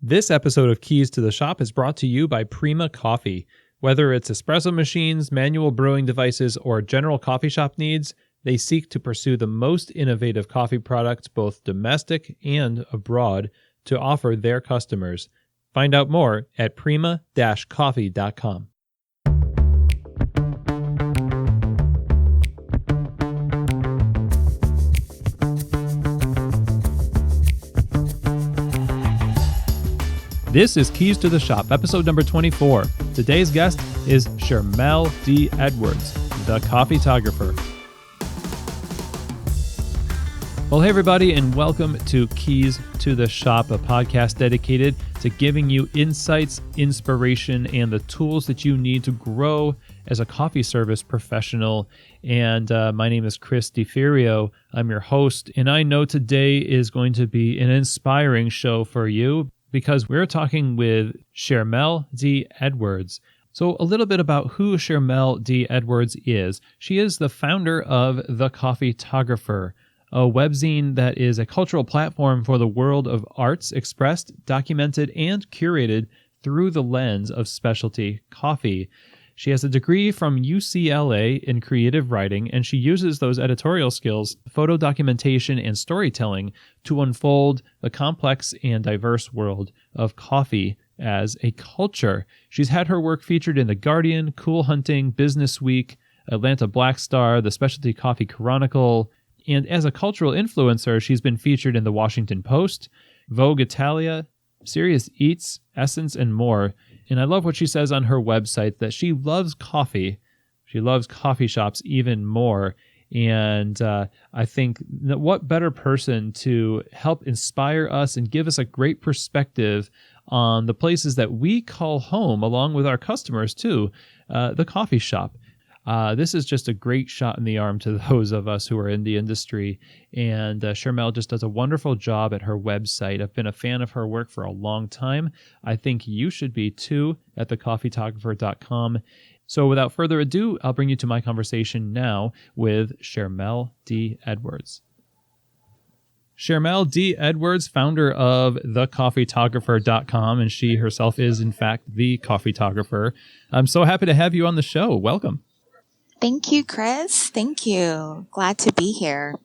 This episode of Keys to the Shop is brought to you by Prima Coffee. Whether it's espresso machines, manual brewing devices, or general coffee shop needs, they seek to pursue the most innovative coffee products, both domestic and abroad, to offer their customers. Find out more at prima-coffee.com. This is Keys to the Shop, episode number 24. Today's guest is Chermelle D. Edwards, the Coffeetographer. Well, hey everybody, and welcome to Keys to the Shop, a podcast dedicated to giving you insights, inspiration, and the tools that you need to grow as a coffee service professional. And my name is Chris DeFirio. I'm your host, and I know today is going to be an inspiring show for you, because we're talking with Chermelle D. Edwards. So a little bit about who Chermelle D. Edwards is. She is the founder of The Coffeetographer, a webzine that is a cultural platform for the world of arts expressed, documented, and curated through the lens of specialty coffee. She has a degree from UCLA in creative writing, and she uses those editorial skills, photo documentation, and storytelling to unfold the complex and diverse world of coffee as a culture. She's had her work featured in The Guardian, Cool Hunting, Business Week, Atlanta Black Star, The Specialty Coffee Chronicle, and as a cultural influencer, she's been featured in The Washington Post, Vogue Italia, Serious Eats, Essence, and more. And I love what she says on her website, that she loves coffee. She loves coffee shops even more. And I think that what better person to help inspire us and give us a great perspective on the places that we call home, along with our customers too, the coffee shop. This is just a great shot in the arm to those of us who are in the industry. And Chermelle just does a wonderful job at her website. I've been a fan of her work for a long time. I think you should be too at thecoffeetographer.com. So without further ado, I'll bring you to my conversation now with Chermelle D. Edwards. Chermelle D. Edwards, founder of thecoffeetographer.com, and she herself is, in fact, the Coffeetographer. I'm so happy to have you on the show. Welcome. Thank you, Chris. Thank you. Glad to be here.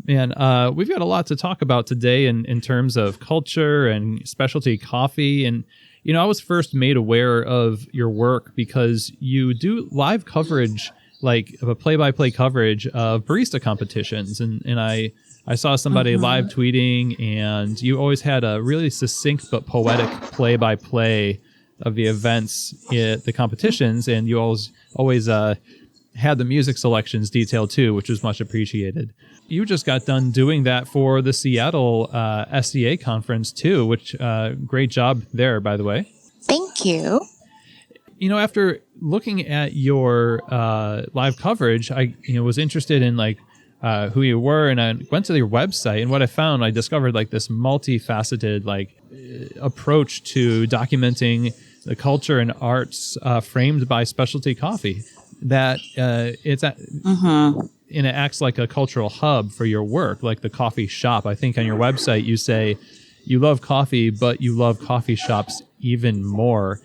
Man, we've got a lot to talk about today in terms of culture and specialty coffee. And, you know, I was first made aware of your work because you do live coverage, like a play-by-play coverage of barista competitions. And I saw somebody live tweeting, and you always had a really succinct but poetic play-by-play of the events at the competitions. And you always had the music selections detailed too, which was much appreciated. You just got done doing that for the Seattle SCA conference too, which great job there, by the way. Thank you. You know, after looking at your live coverage, I was interested in who you were, and I went to your website, and what I found, I discovered this multifaceted approach to documenting the culture and arts framed by specialty coffee. That and it acts like a cultural hub for your work, like the coffee shop. I think on your website you say you love coffee, but you love coffee shops even more.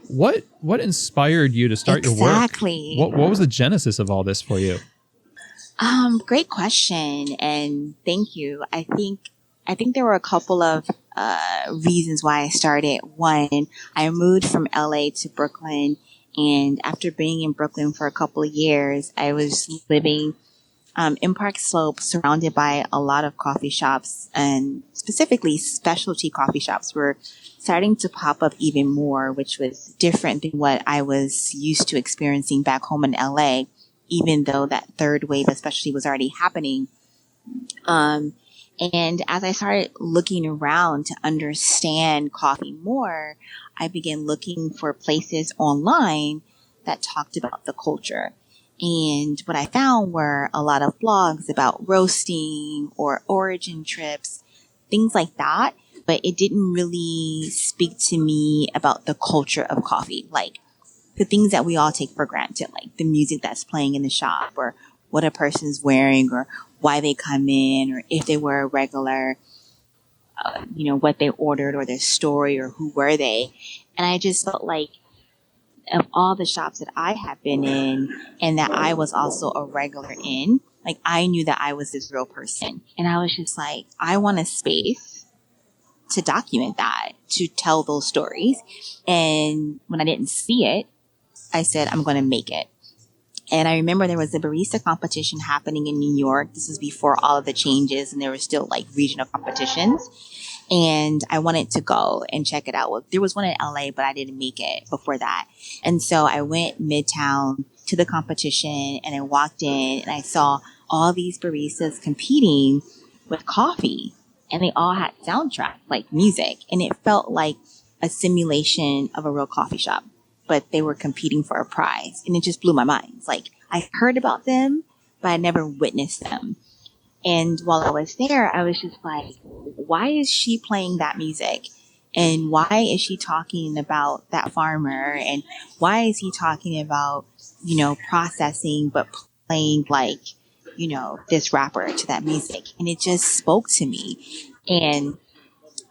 What inspired you to start your work? Exactly. What was the genesis of all this for you? Great question, and thank you. I think there were a couple of reasons why I started. One, I moved from LA to Brooklyn. And after being in Brooklyn for a couple of years, I was living in Park Slope, surrounded by a lot of coffee shops, and specifically specialty coffee shops were starting to pop up even more, which was different than what I was used to experiencing back home in LA, even though that third wave especially was already happening. And as I started looking around to understand coffee more, I began looking for places online that talked about the culture. And what I found were a lot of blogs about roasting or origin trips, things like that. But it didn't really speak to me about the culture of coffee, like the things that we all take for granted, like the music that's playing in the shop, or what a person's wearing, or why they come in, or if they were a regular. what they ordered or their story or who were they. And I just felt like of all the shops that I have been in and that I was also a regular in, like I knew that I was this real person. And I was just like, I want a space to document that, to tell those stories. And when I didn't see it, I said, I'm going to make it. And I remember there was a barista competition happening in New York. This was before all of the changes and there were still like regional competitions. And I wanted to go and check it out. Well, there was one in LA, but I didn't make it before that. And so I went midtown to the competition and I walked in and I saw all these baristas competing with coffee and they all had soundtracks, like music. And it felt like a simulation of a real coffee shop, but they were competing for a prize. And it just blew my mind. It's like I heard about them, but I never witnessed them. And while I was there, I was just like, why is she playing that music? And why is she talking about that farmer? And why is he talking about, processing, but playing like, this rapper to that music? And it just spoke to me. And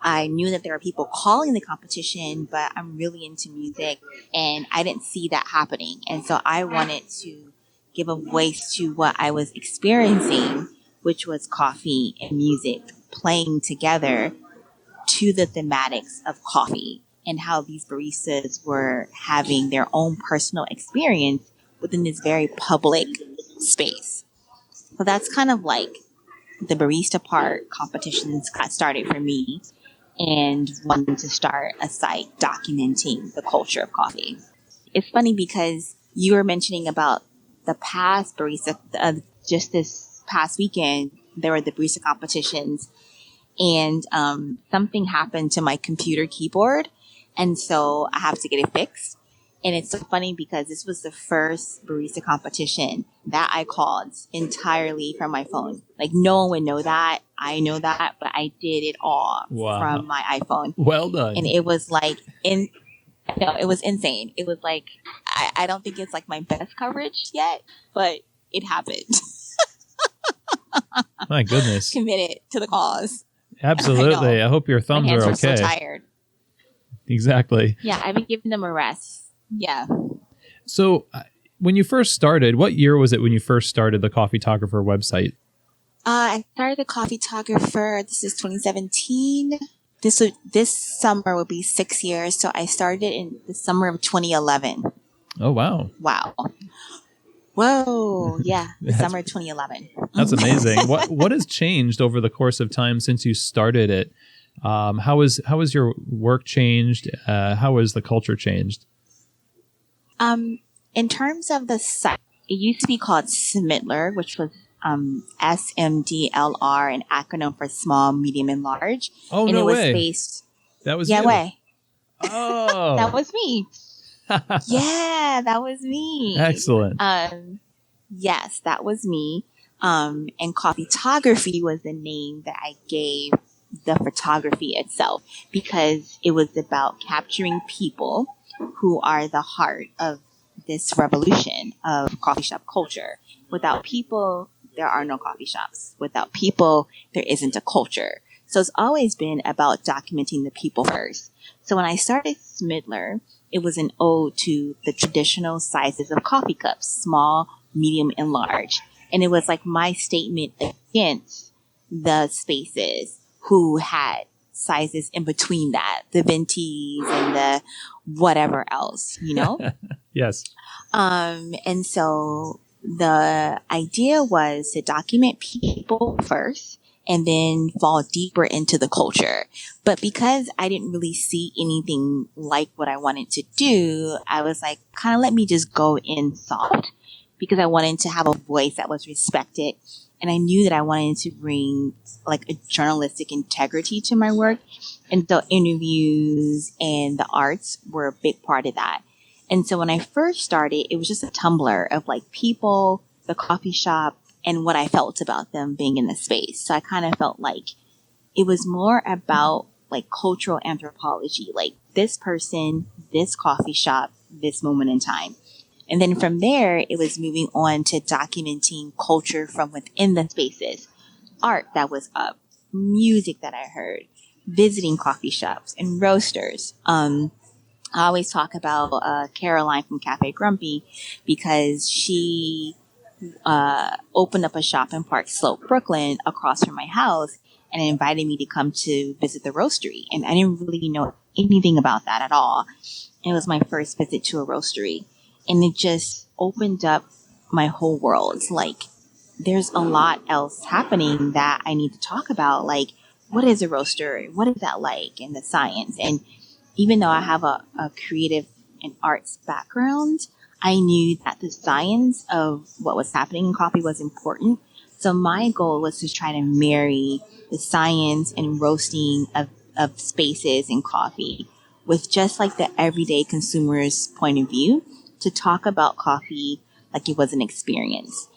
I knew that there were people calling the competition, but I'm really into music and I didn't see that happening. And so I wanted to give a voice to what I was experiencing, which was coffee and music playing together to the thematics of coffee and how these baristas were having their own personal experience within this very public space. So that's kind of like the barista part. Competitions got started for me and wanting to start a site documenting the culture of coffee. It's funny because you were mentioning about the past barista, just this past weekend, there were the barista competitions and something happened to my computer keyboard. And so I have to get it fixed. And it's so funny because this was the first barista competition that I called entirely from my phone. Like no one would know that. I know that, but I did it all from my iPhone. Well done. And it was like, it was insane. It was like, I don't think it's like my best coverage yet, but it happened. My goodness. Committed to the cause. Absolutely. I hope your thumbs are okay. My hands were so tired. Exactly. Yeah, I've been giving them a rest. Yeah. So when you first started, what year was it when you first started the Coffeetographer website? I started the Coffeetographer. This is 2017. This summer will be 6 years. So I started in the summer of 2011. Oh, wow. Wow. Whoa. Yeah. The summer of 2011. That's amazing. What has changed over the course of time since you started it? How has your work changed? How has the culture changed? In terms of the site, it used to be called Smittler, which was SMDLR, an acronym for small, medium, and large. Oh, and no it was way. Based, that was yeah, you. way. Oh. That was me. Yeah, that was me. Excellent. Yes, that was me. And Coffeetography was the name that I gave the photography itself because it was about capturing people who are the heart of this revolution of coffee shop culture. Without people, there are no coffee shops. Without people, there isn't a culture. So it's always been about documenting the people first. So when I started Smittler, it was an ode to the traditional sizes of coffee cups, small, medium, and large. And it was like my statement against the spaces who had sizes in between that, the ventis and the whatever else, Yes. And so the idea was to document people first and then fall deeper into the culture. But because I didn't really see anything like what I wanted to do, I was like, kind of let me just go in soft because I wanted to have a voice that was respected. And I knew that I wanted to bring like a journalistic integrity to my work. And so interviews and the arts were a big part of that. And so when I first started, it was just a Tumblr of like people, the coffee shop, and what I felt about them being in the space. So I kind of felt like it was more about like cultural anthropology, like this person, this coffee shop, this moment in time. And then from there, it was moving on to documenting culture from within the spaces, art that was up, music that I heard, visiting coffee shops and roasters. I always talk about Caroline from Cafe Grumpy because she opened up a shop in Park Slope, Brooklyn, across from my house, and invited me to come to visit the roastery. And I didn't really know anything about that at all. And it was my first visit to a roastery, and it just opened up my whole world. It's like there's a lot else happening that I need to talk about. Like, what is a roaster? What is that like? And the science. And even though I have a creative and arts background, I knew that the science of what was happening in coffee was important. So my goal was to try to marry the science and roasting of spaces in coffee with just like the everyday consumer's point of view to talk about coffee like it was an experience.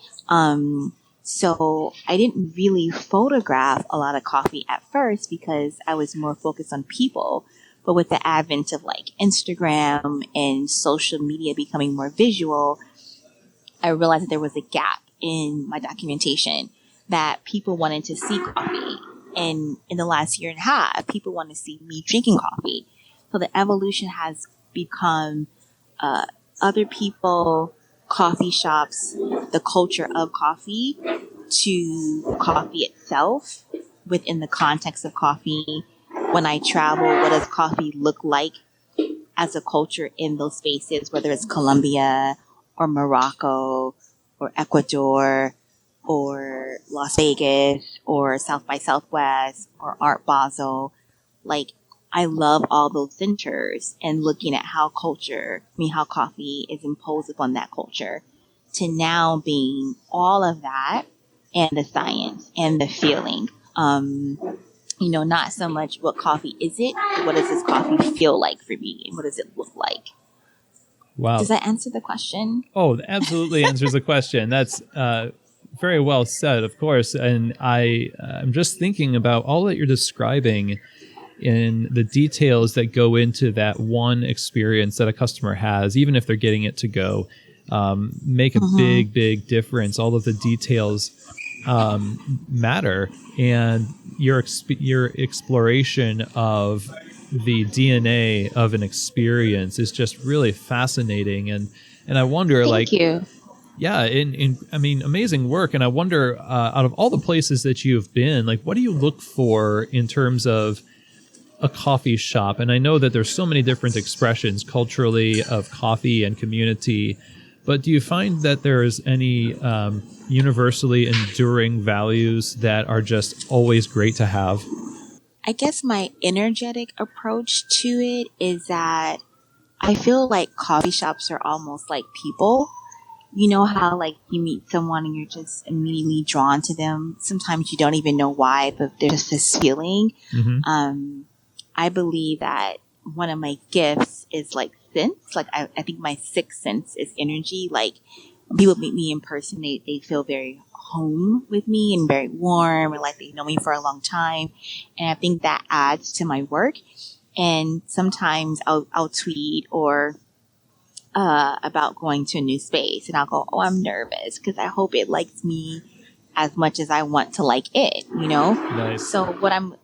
So I didn't really photograph a lot of coffee at first because I was more focused on people. But with the advent of like Instagram and social media becoming more visual, I realized that there was a gap in my documentation that people wanted to see coffee. And in the last year and a half, people want to see me drinking coffee. So the evolution has become other people, coffee shops, the culture of coffee, to coffee itself within the context of coffee. When I travel, what does coffee look like as a culture in those spaces, whether it's Colombia or Morocco or Ecuador or Las Vegas or South by Southwest or Art Basel. Like, I love all those centers and looking at how how coffee is imposed upon that culture to now being all of that and the science and the feeling. Not so much what coffee is it, but what does this coffee feel like for me and what does it look like? Wow. Does that answer the question? Oh, that absolutely answers the question. That's very well said, of course. And I'm just thinking about all that you're describing in the details that go into that one experience that a customer has, even if they're getting it to go, make a big, big difference. All of the details matter. And your exploration of the DNA of an experience is just really fascinating. And I wonder, Thank you. Yeah, I mean, amazing work. And I wonder, out of all the places that you've been, like, what do you look for in terms of a coffee shop? And I know that there's so many different expressions culturally of coffee and community, but do you find that there's any universally enduring values that are just always great to have? I guess my energetic approach to it is that I feel like coffee shops are almost like people. You know how like you meet someone and you're just immediately drawn to them. Sometimes you don't even know why, but there's just this feeling. I believe that one of my gifts is like sense. Like I think my sixth sense is energy. Like when people meet me in person, they feel very home with me and very warm and like they know me for a long time. And I think that adds to my work. And sometimes I'll tweet or about going to a new space and I'll go, oh, I'm nervous because I hope it likes me as much as I want to like it, Nice. So what I'm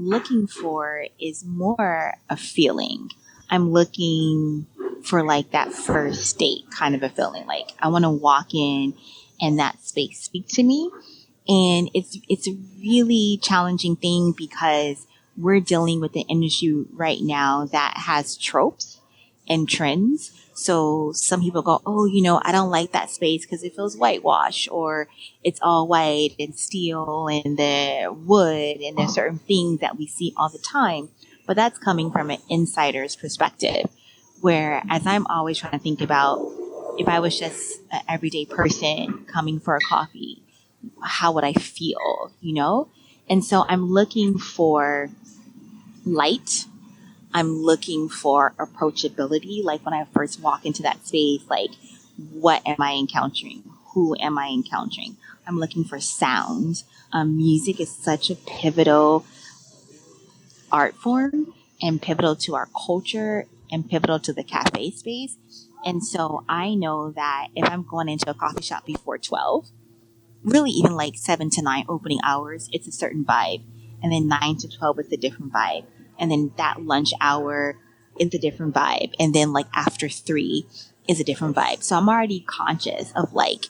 looking for is more a feeling. I'm looking for like that first state kind of a feeling. Like I want to walk in and that space speak to me. And it's a really challenging thing because we're dealing with an industry right now that has tropes and trends. So some people go, oh, I don't like that space because it feels whitewash or it's all white and steel and the wood and there's certain things that we see all the time. But that's coming from an insider's perspective. Whereas I'm always trying to think about if I was just an everyday person coming for a coffee, how would I feel, And so I'm looking for light. I'm looking for approachability. Like when I first walk into that space, like what am I encountering? Who am I encountering? I'm looking for sound. Music is such a pivotal art form and pivotal to our culture and pivotal to the cafe space. And so I know that if I'm going into a coffee shop before 12, really even like 7 to 9 opening hours, it's a certain vibe. and then 9 to 12 is a different vibe, and then that lunch hour is a different vibe, and then like after 3 is a different vibe. So I'm already conscious of like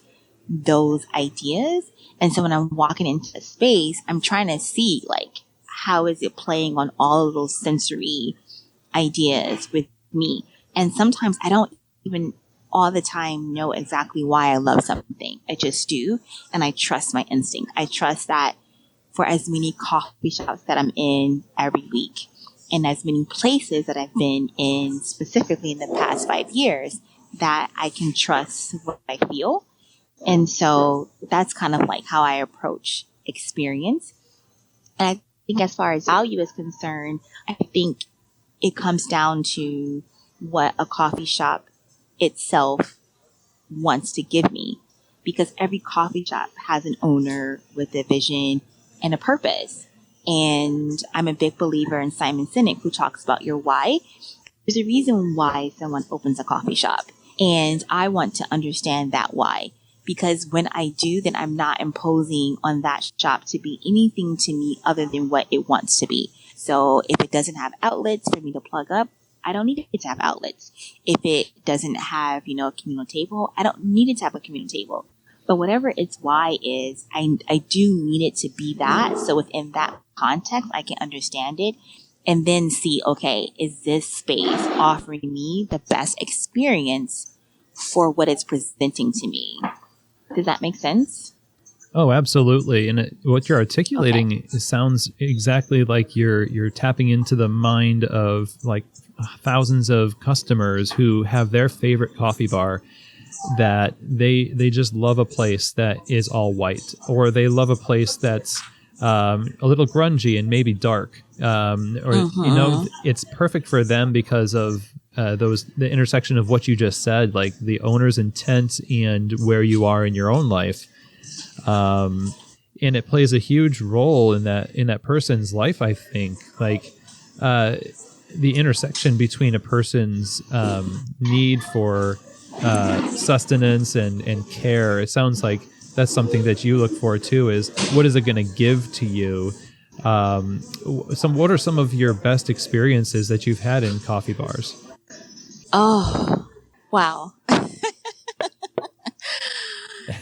those ideas. And so when I'm walking into a space, I'm trying to see like how is it playing on all of those sensory ideas with me. And sometimes I don't even all the time know exactly why I love something. I just do. And I trust my instinct. I trust that for as many coffee shops that I'm in every week and as many places that I've been in specifically in the past 5 years, that I can trust what I feel. And so that's kind of like how I approach experience. And I think as far as value is concerned, I think it comes down to what a coffee shop itself wants to give me, because every coffee shop has an owner with a vision and a purpose. And I'm a big believer in Simon Sinek, who talks about your why. There's a reason why someone opens a coffee shop, and I want to understand that why. Because when I do, then I'm not imposing on that shop to be anything to me other than what it wants to be. So if it doesn't have outlets for me to plug up, I don't need it to have outlets. If it doesn't have, a communal table, I don't need it to have a communal table. But whatever its why is, I do need it to be that. So within that context, I can understand it and then see, okay, is this space offering me the best experience for what it's presenting to me? Does that make sense? Oh, absolutely. And what you're articulating Okay. sounds exactly like you're tapping into the mind of like thousands of customers who have their favorite coffee bar, that they just love a place that is all white, or they love a place that's a little grungy and maybe dark, or it's perfect for them because of the intersection of what you just said, like the owner's intent and where you are in your own life. And it plays a huge role in that person's life. I think like the intersection between a person's need for sustenance and care. It sounds like that's something that you look for too. Is what is it going to give to you? What are some of your best experiences that you've had in coffee bars? Oh, wow.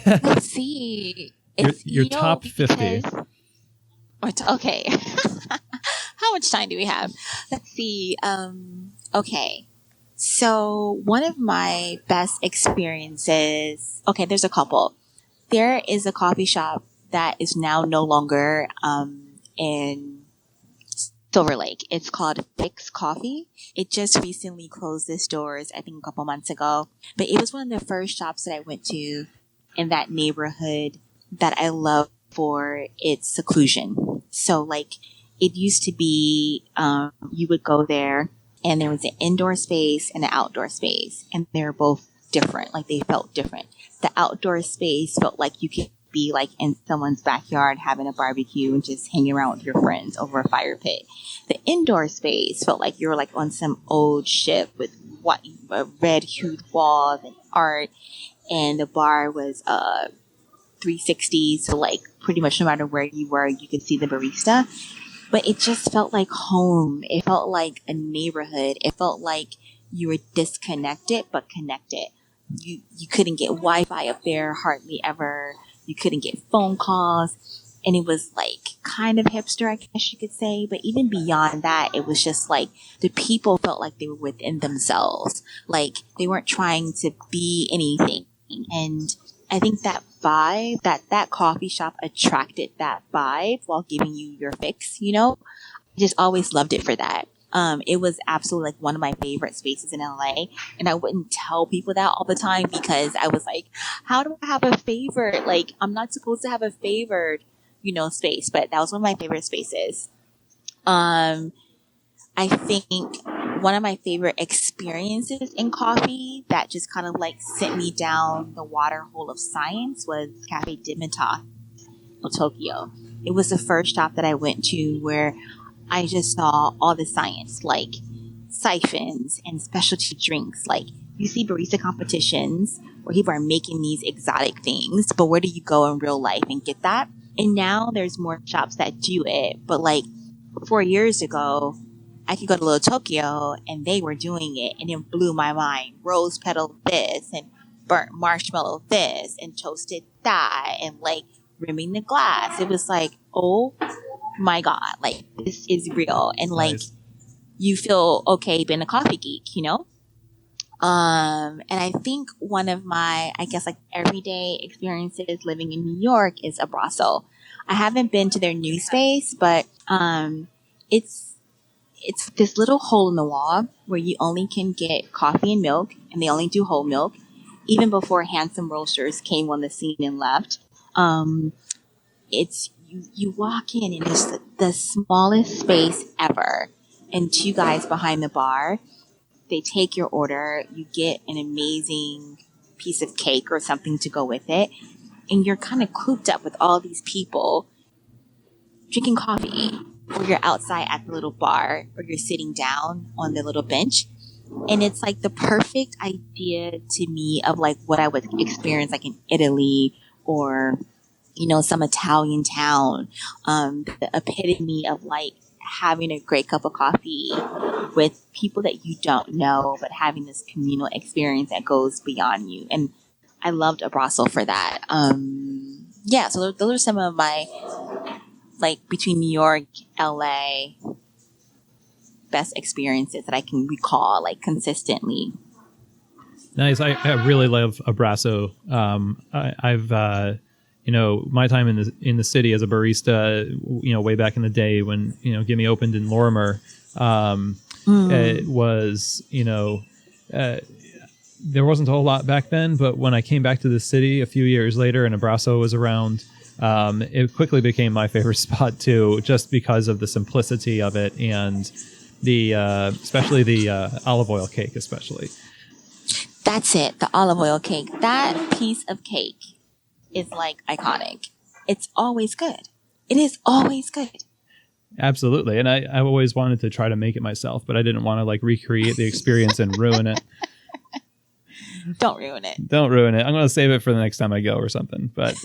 Let's see. It's Your top 50. Okay. How much time do we have? Let's see. Okay. So one of my best experiences. Okay, there's a couple. There is a coffee shop that is now no longer in Silver Lake. It's called Fix Coffee. It just recently closed its doors, I think a couple months ago. But it was one of the first shops that I went to in that neighborhood that I love for its seclusion. So like it used to be, you would go there and there was an indoor space and an outdoor space, and they're both different. Like they felt different. The outdoor space felt like you could be like in someone's backyard having a barbecue and just hanging around with your friends over a fire pit. The indoor space felt like you were like on some old ship with red hued walls and art, and the bar was 360, so like pretty much no matter where you were, you could see the barista. But it just felt like home. It felt like a neighborhood. It felt like you were disconnected but connected. You couldn't get Wi-Fi up there hardly ever. You couldn't get phone calls. And it was like kind of hipster, I guess you could say. But even beyond that, it was just like the people felt like they were within themselves. Like they weren't trying to be anything. And I think that vibe, that coffee shop attracted that vibe while giving you your fix, I just always loved it for that. It was absolutely like one of my favorite spaces in LA. And I wouldn't tell people that all the time because I was like, how do I have a favorite? Like, I'm not supposed to have a favored, space, but that was one of my favorite spaces. I think one of my favorite experiences in coffee that just kind of like sent me down the water hole of science was Cafe Dimita in Tokyo. It was the first shop that I went to where I just saw all the science, like siphons and specialty drinks. Like you see barista competitions where people are making these exotic things, but where do you go in real life and get that? And now there's more shops that do it. But like 4 years ago, I could go to Little Tokyo and they were doing it and it blew my mind. Rose petal this and burnt marshmallow this and toasted that and like rimming the glass. It was like, oh my God, like this is real. And like Nice. you feel okay being a coffee geek, you know? And I think one of my, I guess, like everyday experiences living in New York is Abrazo. I haven't been to their new space, but it's it's this little hole in the wall where you only can get coffee and milk, and they only do whole milk. Even before Handsome Roasters came on the scene and left, it's you walk in and it's the smallest space ever, and two guys behind the bar, they take your order, you get an amazing piece of cake or something to go with it, and you're kind of cooped up with all these people drinking coffee, or you're outside at the little bar, or you're sitting down on the little bench. And it's like the perfect idea to me of like what I would experience like in Italy or, you know, some Italian town. The epitome of like having a great cup of coffee with people that you don't know, but having this communal experience that goes beyond you. And I loved Abrazo for that. Yeah, so those are some of my, like, between New York, LA, best experiences that I can recall, like, consistently. Nice. I really love Abrazo. I've you know, my time in the city as a barista, you know, way back in the day when, you know, Gimme opened in Lorimer, it was, you know, there wasn't a whole lot back then, but when I came back to the city a few years later and Abrazo was around, it quickly became my favorite spot too, just because of the simplicity of it and the especially the olive oil cake, especially. That's it, the olive oil cake. That piece of cake is like iconic. It's always good. It is always good. Absolutely. And I always wanted to try to make it myself, but I didn't want to like recreate the experience and ruin it. Don't ruin it. Don't ruin it. I'm going to save it for the next time I go or something. But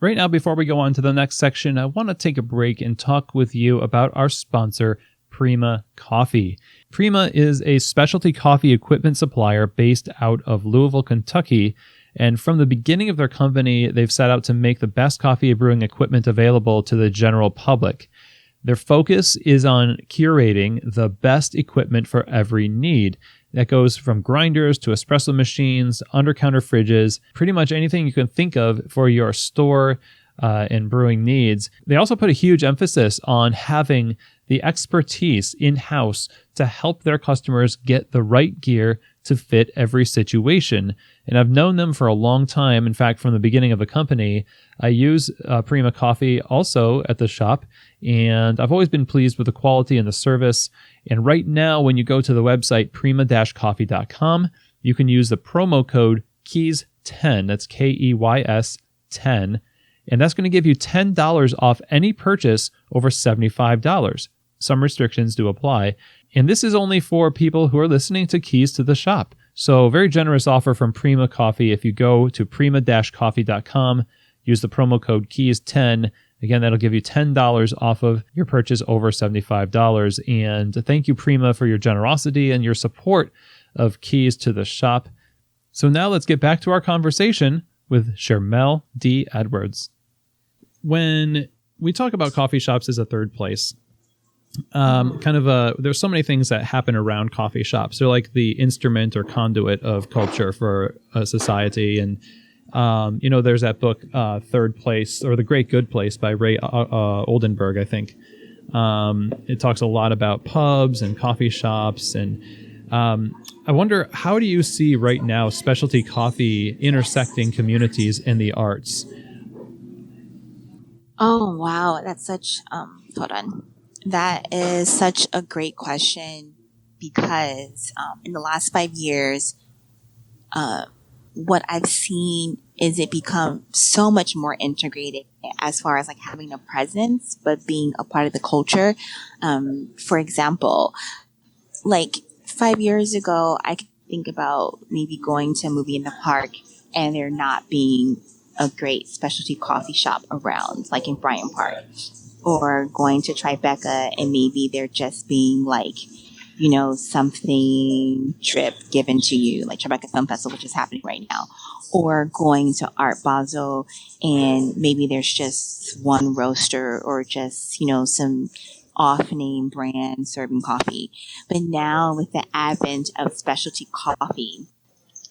right now, before we go on to the next section, I want to take a break and talk with you about our sponsor, Prima Coffee. Prima is a specialty coffee equipment supplier based out of Louisville, Kentucky. And from the beginning of their company, they've set out to make the best coffee brewing equipment available to the general public. Their focus is on curating the best equipment for every need. That goes from grinders to espresso machines, under-counter fridges, pretty much anything you can think of for your store and brewing needs. They also put a huge emphasis on having the expertise in-house to help their customers get the right gear to fit every situation. And I've known them for a long time. In fact, from the beginning of the company, I use Prima Coffee also at the shop, and I've always been pleased with the quality and the service. And right now, when you go to the website prima-coffee.com, you can use the promo code KEYS10, that's KEYS 10, and that's going to give you $10 off any purchase over $75. Some restrictions do apply. And this is only for people who are listening to Keys to the Shop. So very generous offer from Prima Coffee. If you go to prima-coffee.com, use the promo code KEYS10. Again, that'll give you $10 off of your purchase over $75. And thank you, Prima, for your generosity and your support of Keys to the Shop. So now let's get back to our conversation with Chermelle D. Edwards. When we talk about coffee shops as a third place, there's so many things that happen around coffee shops. They're like the instrument or conduit of culture for a society. And, you know, there's that book, Third Place, or The Great Good Place by Ray Oldenburg, I think. It talks a lot about pubs and coffee shops. And I wonder, how do you see right now specialty coffee intersecting communities and the arts? Oh, wow. That's such, hold on. That is such a great question because in the last 5 years, what I've seen is it become so much more integrated as far as like having a presence, but being a part of the culture. For example, like 5 years ago, I could think about maybe going to a movie in the park and there not being a great specialty coffee shop around, like in Bryant Park, or going to Tribeca and maybe they're just being like, something trip given to you, like Tribeca Film Festival, which is happening right now, or going to Art Basel and maybe there's just one roaster or just, some off-name brand serving coffee. But now with the advent of specialty coffee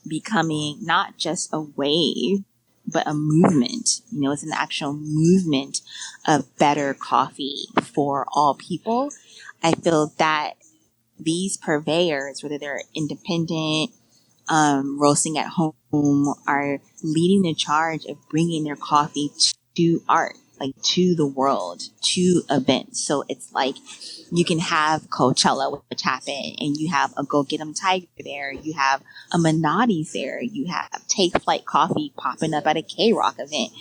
becoming not just a wave, but a movement, it's an actual movement of better coffee for all people. I feel that these purveyors, whether they're independent, roasting at home, are leading the charge of bringing their coffee to art, like to the world, to events. So it's like you can have Coachella, which happened, and you have a Go Get 'em Tiger there. You have a Manati's there. You have Take Flight Coffee popping up at a K-Rock event.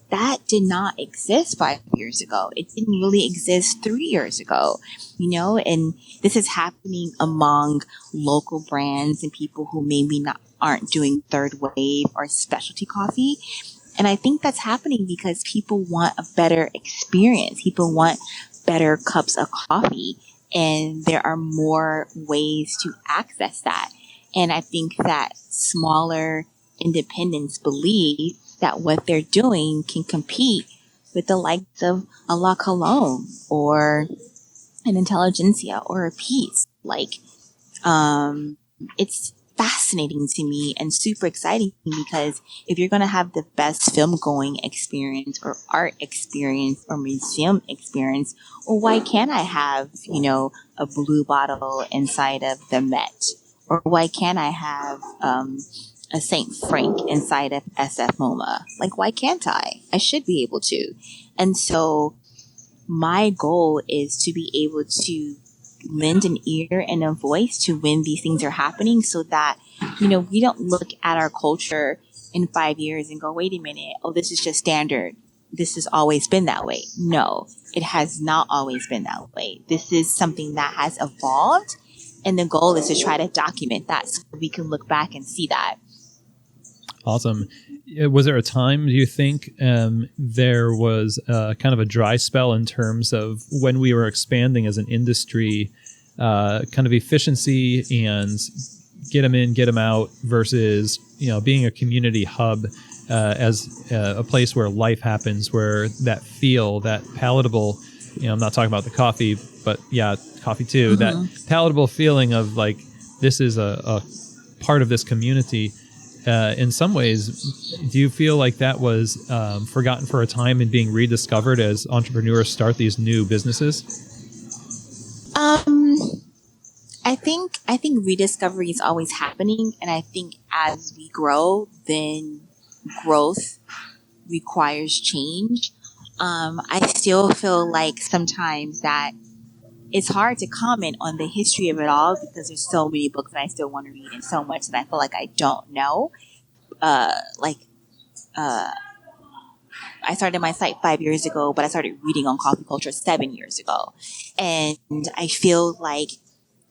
That did not exist 5 years ago. It didn't really exist 3 years ago, and this is happening among local brands and people who maybe aren't doing third wave or specialty coffee. And I think that's happening because people want a better experience. People want better cups of coffee, and there are more ways to access that. And I think that smaller independents believe that what they're doing can compete with the likes of a La Colombe or an Intelligentsia or a Peace. It's fascinating to me and super exciting because if you're going to have the best film going experience or art experience or museum experience, well, why can't I have, a blue bottle inside of the Met? Or why can't I have a St. Frank inside of SF MoMA? Like, why can't I? I should be able to. And so my goal is to be able to lend an ear and a voice to when these things are happening so that, we don't look at our culture in 5 years and go, wait a minute, oh, this is just standard. This has always been that way. No, it has not always been that way. This is something that has evolved. And the goal is to try to document that so we can look back and see that. Awesome. Was there a time, do you think, there was kind of a dry spell in terms of when we were expanding as an industry, kind of efficiency and get them in, get them out versus, being a community hub as a place where life happens, where that feel, that palatable, I'm not talking about the coffee, but yeah, coffee too, that palatable feeling of like, this is a part of this community. In some ways, do you feel like that was forgotten for a time and being rediscovered as entrepreneurs start these new businesses? I think rediscovery is always happening, and I think as we grow, then growth requires change. I still feel like sometimes that it's hard to comment on the history of it all because there's so many books that I still want to read and so much that I feel like I don't know. I started my site 5 years ago, but I started reading on coffee culture 7 years ago. And I feel like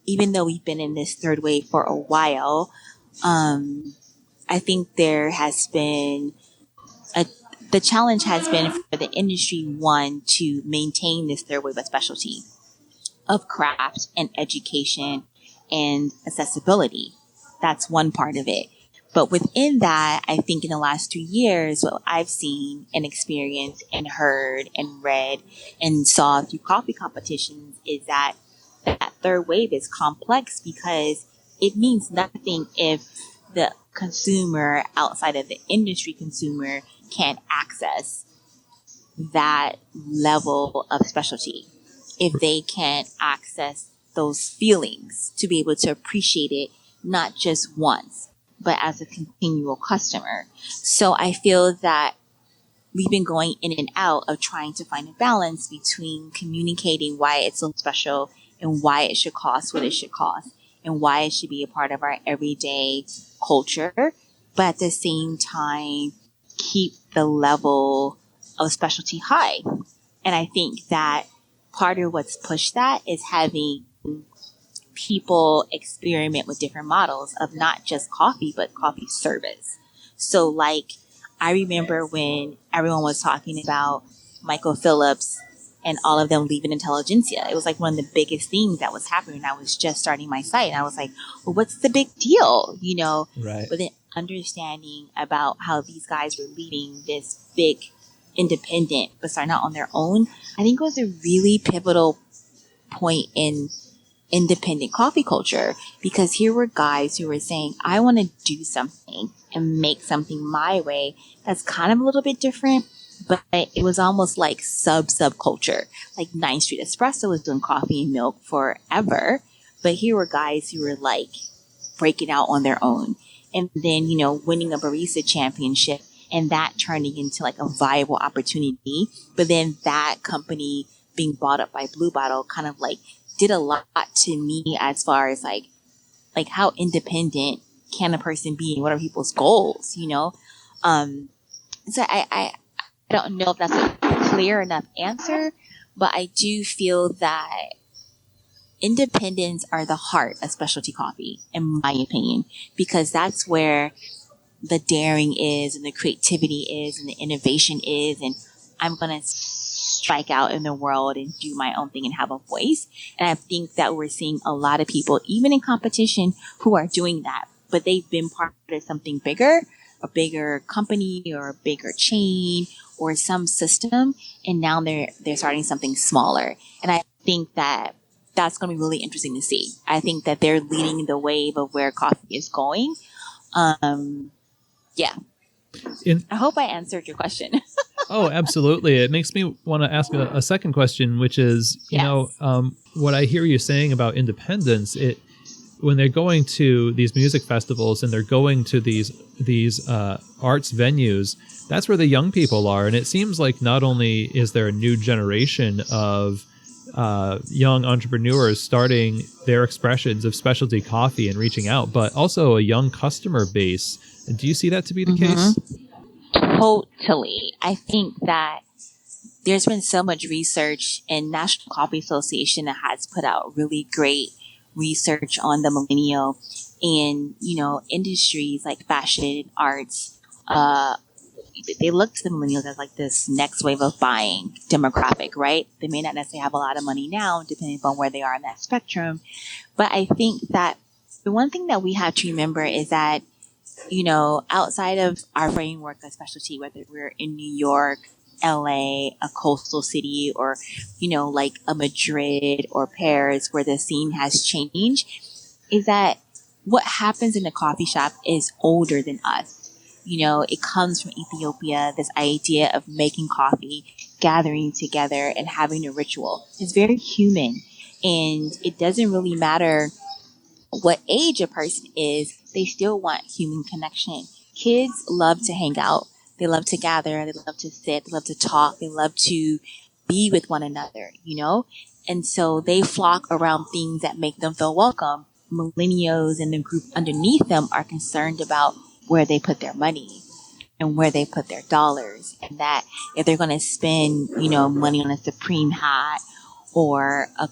even though we've been in this third wave for a while, I think there has been the challenge has been for the industry, one, to maintain this third wave of specialty of craft and education and accessibility. That's one part of it. But within that, I think in the last 2 years, what I've seen and experienced and heard and read and saw through coffee competitions is that that third wave is complex because it means nothing if the consumer outside of the industry consumer can't access that level of specialty. If they can't access those feelings to be able to appreciate it, not just once, but as a continual customer. So I feel that we've been going in and out of trying to find a balance between communicating why it's so special and why it should cost what it should cost and why it should be a part of our everyday culture, but at the same time, keep the level of specialty high. And I think that part of what's pushed that is having people experiment with different models of not just coffee, but coffee service. So like, I remember when everyone was talking about Michael Phillips and all of them leaving intelligentsia. It was like one of the biggest things that was happening. I was just starting my site and I was like, well, what's the big deal? You know, Right. but then understanding about how these guys were leading this big independent, but starting out on their own, I think it was a really pivotal point in independent coffee culture, because here were guys who were saying, I want to do something and make something my way that's kind of a little bit different, but it was almost like subculture. Like 9th Street Espresso was doing coffee and milk forever, but here were guys who were like breaking out on their own. And then, you know, winning a barista championship and that turning into like a viable opportunity. But then that company being bought up by Blue Bottle kind of like did a lot to me as far as like how independent can a person be and what are people's goals, you know? So I don't know if that's a clear enough answer, but I do feel that independents are the heart of specialty coffee, in my opinion, because that's where the daring is and the creativity is and the innovation is, and I'm going to strike out in the world and do my own thing and have a voice. And I think that we're seeing a lot of people, even in competition, who are doing that, but they've been part of something bigger, a bigger company or a bigger chain or some system, and now they're starting something smaller. And I think that that's going to be really interesting to see. I think that they're leading the wave of where coffee is going. Yeah. I hope I answered your question. Oh, absolutely. It makes me want to ask a second question, which is, you know, what I hear you saying about independence, when they're going to these music festivals and they're going to these arts venues, that's where the young people are. And it seems like not only is there a new generation of young entrepreneurs starting their expressions of specialty coffee and reaching out, but also a young customer base. Do you see that to be the case? Totally. I think that there's been so much research, and National Coffee Association has put out really great research on the millennial and, you know, industries like fashion, arts. They look to the millennials as like this next wave of buying demographic, right? They may not necessarily have a lot of money now, depending upon where they are in that spectrum. But I think that the one thing that we have to remember is that, you know, outside of our framework of specialty, whether we're in New York, LA, a coastal city, or, you know, like a Madrid or Paris where the scene has changed, is that what happens in the coffee shop is older than us. You know, it comes from Ethiopia, this idea of making coffee, gathering together and having a ritual. It's very human, and it doesn't really matter what age a person is, they still want human connection. Kids love to hang out. They love to gather. They love to sit. They love to talk. They love to be with one another, you know? And so they flock around things that make them feel welcome. Millennials and the group underneath them are concerned about where they put their money and where they put their dollars. And that if they're going to spend, you know, money on a Supreme hat or a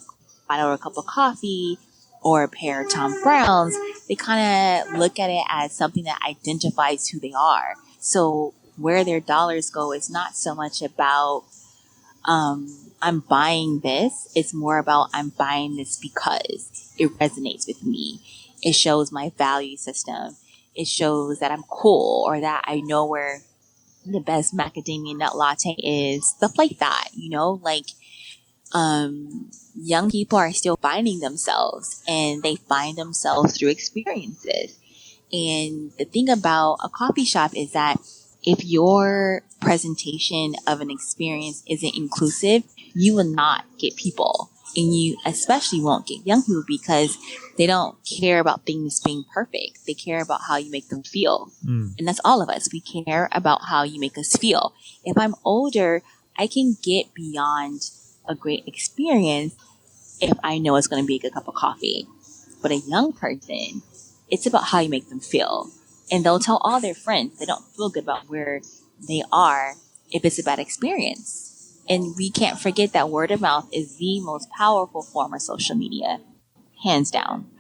bottle or a cup of coffee or a pair of Tom Browns, they kind of look at it as something that identifies who they are. So where their dollars go is not so much about, I'm buying this. It's more about I'm buying this because it resonates with me. It shows my value system. It shows that I'm cool, or that I know where the best macadamia nut latte is, stuff like that, you know, like, young people are still finding themselves, and they find themselves through experiences. And the thing about a coffee shop is that if your presentation of an experience isn't inclusive, you will not get people. And you especially won't get young people, because they don't care about things being perfect. They care about how you make them feel. And that's all of us. We care about how you make us feel. If I'm older, I can get beyond a great experience if I know it's going to be a good cup of coffee. But a young person, it's about how you make them feel. And they'll tell all their friends they don't feel good about where they are if it's a bad experience. And we can't forget that word of mouth is the most powerful form of social media, hands down.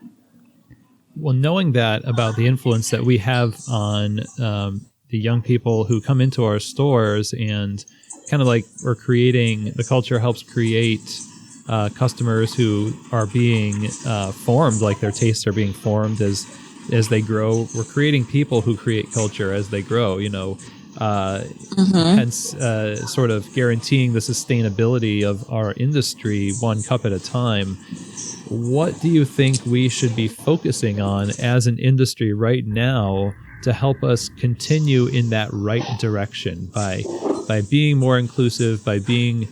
Well, knowing that about the influence that we have on the young people who come into our stores, and kind of like we're creating, the culture helps create customers who are being formed, like their tastes are being formed as they grow. We're creating people who create culture as they grow, hence sort of guaranteeing the sustainability of our industry one cup at a time. What do you think we should be focusing on as an industry right now to help us continue in that right direction by being more inclusive, by being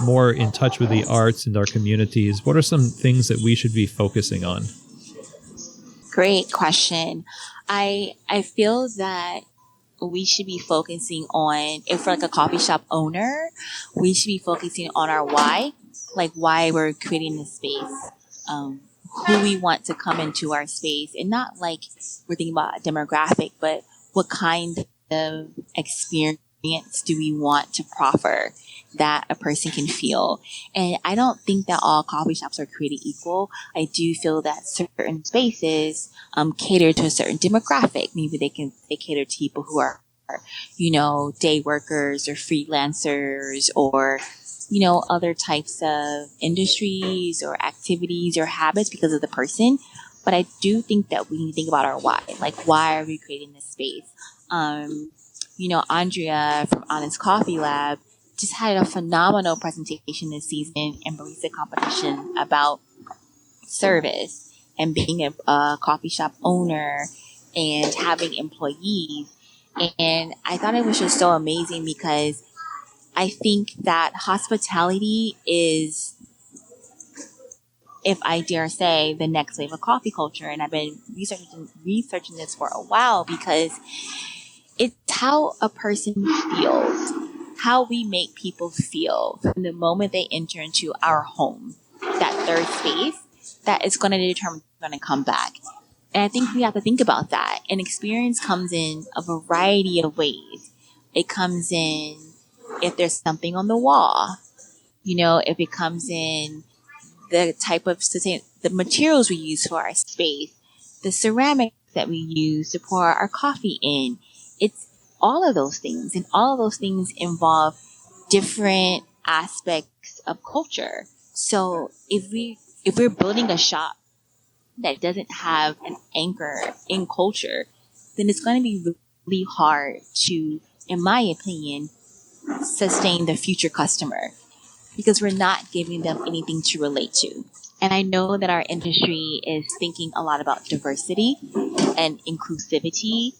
more in touch with the arts and our communities? What are some things that we should be focusing on? Great question. I feel that we should be focusing on, if we're like a coffee shop owner, we should be focusing on our why, like why we're creating this space, who we want to come into our space, and not like we're thinking about a demographic, but what kind of experience do we want to proffer that a person can feel. And I don't think that all coffee shops are created equal. I do feel that certain spaces cater to a certain demographic. Maybe they cater to people who are, day workers or freelancers, or other types of industries or activities or habits because of the person. But I do think that we need to think about our why. Like, why are we creating this space? Andrea from Honest Coffee Lab just had a phenomenal presentation this season in barista competition about service and being a coffee shop owner and having employees. And I thought it was just so amazing because I think that hospitality is, if I dare say, the next wave of coffee culture. And I've been researching this for a while because it's how a person feels, how we make people feel from the moment they enter into our home, that third space, that is going to determine if they're going to come back. And I think we have to think about that. And experience comes in a variety of ways. It comes in if there's something on the wall, if it comes in the type of the materials we use for our space, the ceramics that we use to pour our coffee in. It's all of those things, and all of those things involve different aspects of culture. So if we're building a shop that doesn't have an anchor in culture, then it's going to be really hard to, in my opinion, sustain the future customer, because we're not giving them anything to relate to. And I know that our industry is thinking a lot about diversity and inclusivity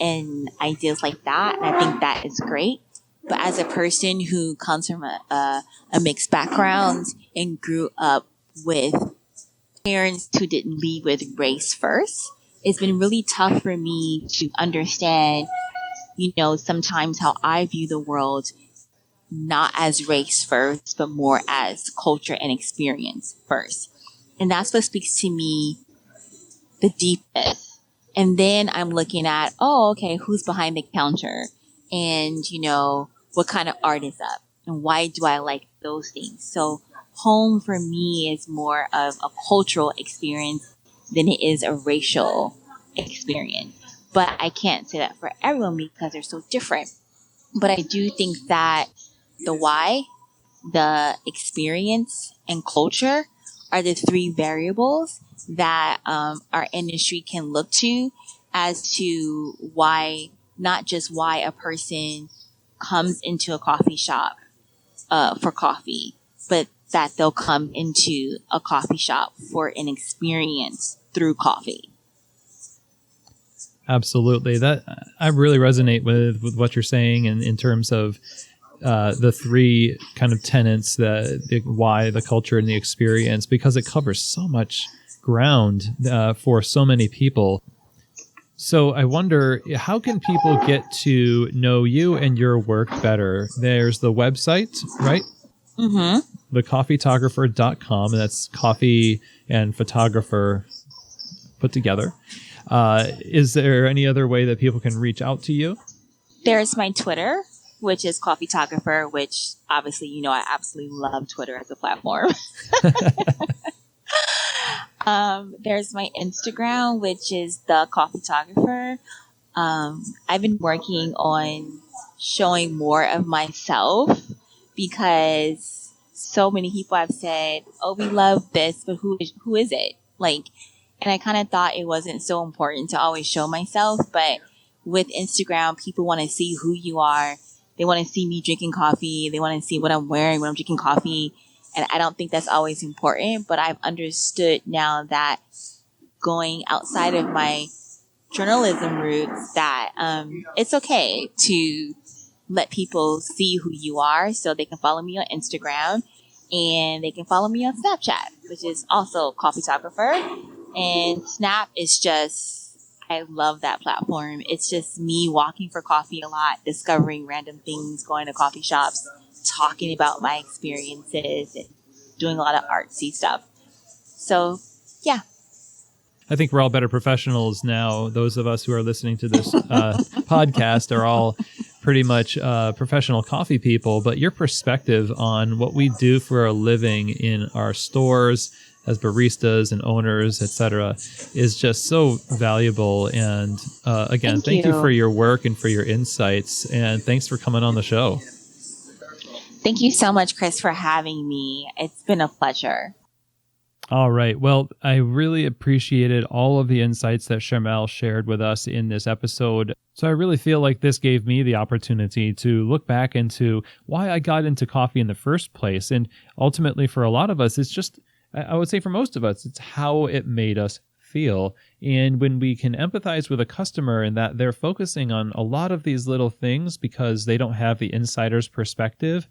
and ideas like that. And I think that is great. But as a person who comes from a mixed background and grew up with parents who didn't lead with race first, it's been really tough for me to understand, sometimes how I view the world, not as race first, but more as culture and experience first. And that's what speaks to me the deepest. And then I'm looking at, who's behind the counter? And, what kind of art is up? And why do I like those things? So home for me is more of a cultural experience than it is a racial experience. But I can't say that for everyone because they're so different. But I do think that the why, the experience, and culture are the three variables that our industry can look to as to why, not just why a person comes into a coffee shop for coffee, but that they'll come into a coffee shop for an experience through coffee. Absolutely. That I really resonate with what you're saying in terms of the three kind of tenets, the why, the culture, and the experience, because it covers so much ground for so many people. So I wonder, how can people get to know you and your work better? There's the website, right? Mm-hmm. The coffeetographer.com, and that's coffee and photographer put together. Is there any other way that people can reach out to you? There's my Twitter, which is Coffeetographer, which obviously, I absolutely love Twitter as a platform. There's my Instagram, which is the Coffeetographer. I've been working on showing more of myself because so many people have said, "Oh, we love this, but who is it?" Like, and I kind of thought it wasn't so important to always show myself, but with Instagram, people want to see who you are. They want to see me drinking coffee. They want to see what I'm wearing when I'm drinking coffee. And I don't think that's always important, but I've understood now that going outside of my journalism roots, that it's okay to let people see who you are, so they can follow me on Instagram and they can follow me on Snapchat, which is also Coffeetographer. And Snap is just, I love that platform. It's just me walking for coffee a lot, discovering random things, going to coffee shops, talking about my experiences, and doing a lot of artsy stuff. So, yeah. I think we're all better professionals now. Those of us who are listening to this podcast are all pretty much professional coffee people, but your perspective on what we do for a living in our stores as baristas and owners, etc., is just so valuable. And again, thank you for your work and for your insights. And thanks for coming on the show. Thank you so much, Chris, for having me. It's been a pleasure. All right. Well, I really appreciated all of the insights that Chermelle shared with us in this episode. So I really feel like this gave me the opportunity to look back into why I got into coffee in the first place. And ultimately, for a lot of us, it's just, I would say for most of us, it's how it made us feel. And when we can empathize with a customer and that they're focusing on a lot of these little things because they don't have the insider's perspective,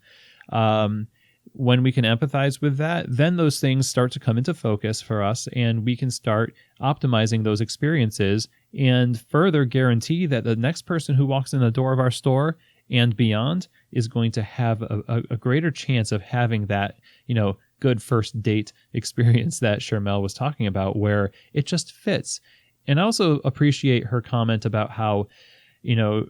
when we can empathize with that, then those things start to come into focus for us, and we can start optimizing those experiences and further guarantee that the next person who walks in the door of our store and beyond is going to have a greater chance of having that, good first date experience that Chermelle was talking about, where it just fits. And I also appreciate her comment about how,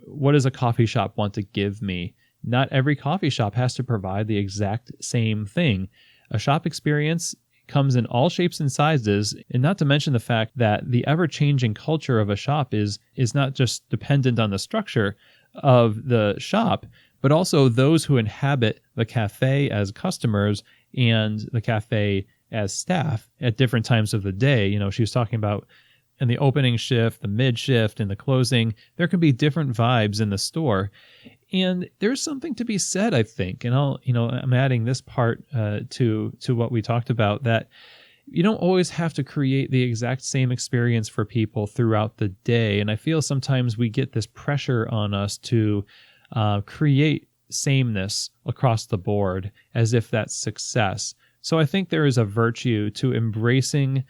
what does a coffee shop want to give me? Not every coffee shop has to provide the exact same thing. A shop experience comes in all shapes and sizes, and not to mention the fact that the ever-changing culture of a shop is not just dependent on the structure of the shop, but also those who inhabit the cafe as customers and the cafe as staff at different times of the day. She was talking about in the opening shift, the mid shift, and the closing, there can be different vibes in the store. And there's something to be said, I think, and I'm adding this part to what we talked about, that you don't always have to create the exact same experience for people throughout the day. And I feel sometimes we get this pressure on us to create sameness across the board as if that's success. So I think there is a virtue to embracing,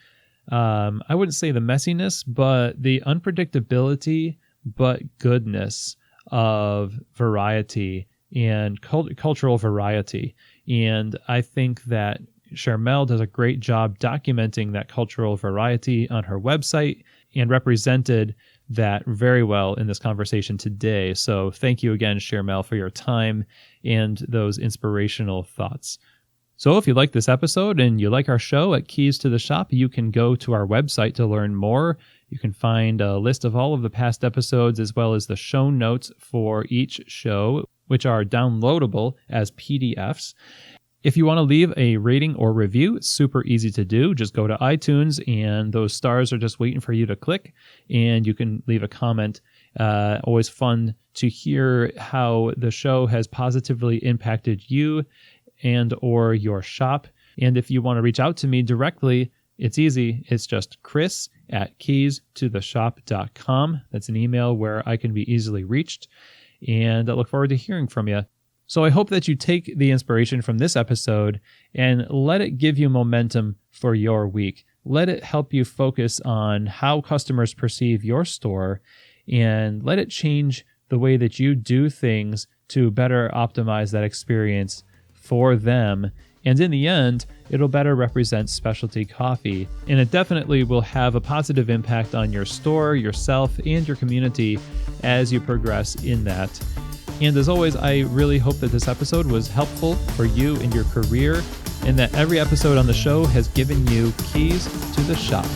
I wouldn't say the messiness, but the unpredictability, but goodness of variety and cultural variety. And I think that Chermelle does a great job documenting that cultural variety on her website and represented that very well in this conversation today. So thank you again, Chermelle, for your time and those inspirational thoughts. So if you like this episode and you like our show at Keys to the Shop, you can go to our website to learn more. You can find a list of all of the past episodes as well as the show notes for each show, which are downloadable as PDFs. If you want to leave a rating or review, it's super easy to do. Just go to iTunes and those stars are just waiting for you to click, and you can leave a comment. Always fun to hear how the show has positively impacted you and or your shop. And if you want to reach out to me directly, it's easy. It's just chris@keystotheshop.com. That's an email where I can be easily reached. And I look forward to hearing from you. So I hope that you take the inspiration from this episode and let it give you momentum for your week. Let it help you focus on how customers perceive your store, and let it change the way that you do things to better optimize that experience for them. And in the end, it'll better represent specialty coffee. And it definitely will have a positive impact on your store, yourself, and your community as you progress in that. And as always, I really hope that this episode was helpful for you in your career, and that every episode on the show has given you keys to the shop.